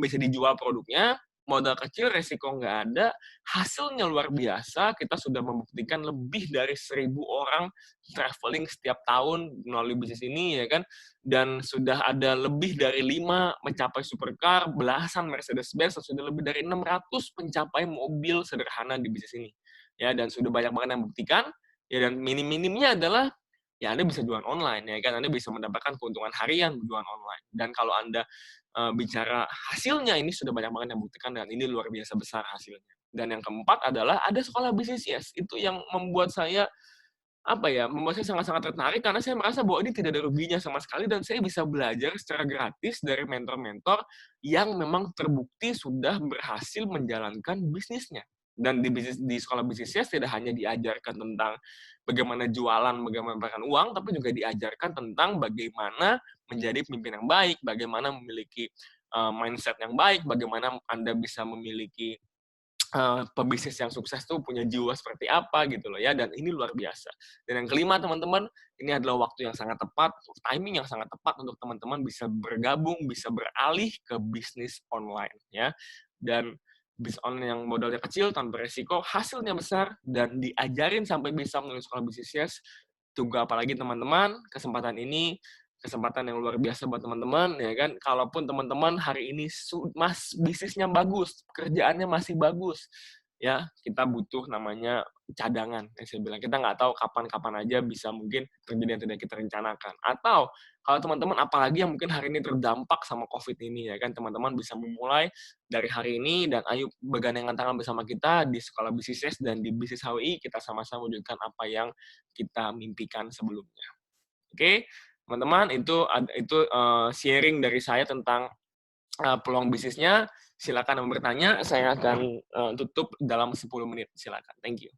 bisa dijual produknya, modal kecil, resiko nggak ada, hasilnya luar biasa. Kita sudah membuktikan lebih dari 1.000 orang traveling setiap tahun melalui bisnis ini, ya kan? Dan sudah ada lebih dari 5 mencapai supercar, belasan Mercedes-Benz, dan sudah lebih dari 600 mencapai mobil sederhana di bisnis ini. Ya, dan sudah banyak banget yang membuktikan, ya, dan minim-minimnya adalah ya Anda bisa jualan online, ya kan? Anda bisa mendapatkan keuntungan harian jualan online. Dan kalau Anda bicara hasilnya, ini sudah banyak banget yang buktikan dan ini luar biasa besar hasilnya. Dan yang keempat adalah ada sekolah bisnis Yes. Itu yang membuat saya membuat saya sangat-sangat tertarik karena saya merasa bahwa ini tidak ada ruginya sama sekali dan saya bisa belajar secara gratis dari mentor-mentor yang memang terbukti sudah berhasil menjalankan bisnisnya. Dan di sekolah bisnis Yes tidak hanya diajarkan tentang bagaimana jualan, bagaimana mendapatkan uang, tapi juga diajarkan tentang bagaimana menjadi pemimpin yang baik, bagaimana memiliki mindset yang baik, bagaimana Anda bisa memiliki pebisnis yang sukses tuh punya jiwa seperti apa gitu loh ya, dan ini luar biasa. Dan yang kelima teman-teman, ini adalah waktu yang sangat tepat, timing yang sangat tepat untuk teman-teman bisa bergabung, bisa beralih ke bisnis online ya. Dan bisnis online yang modalnya kecil, tanpa resiko, hasilnya besar, dan diajarin sampai bisa menulis sekolah bisnis yes. Tunggu apa lagi teman-teman, kesempatan ini kesempatan yang luar biasa buat teman-teman ya kan. Kalaupun teman-teman hari ini bisnisnya bagus, pekerjaannya masih bagus, ya kita butuh namanya cadangan. Yang saya bilang kita nggak tahu kapan-kapan aja bisa mungkin terjadi yang tidak kita rencanakan. Atau kalau teman-teman apalagi yang mungkin hari ini terdampak sama COVID ini ya kan, teman-teman bisa memulai dari hari ini dan ayo bergandengan tangan bersama kita di Sekolah Bisnis dan di Bisnis HWI kita sama-sama wujudkan apa yang kita mimpikan sebelumnya. Oke, teman-teman, itu sharing dari saya tentang peluang bisnisnya. Silakan yang bertanya, saya akan tutup dalam 10 menit. Silakan. Thank you.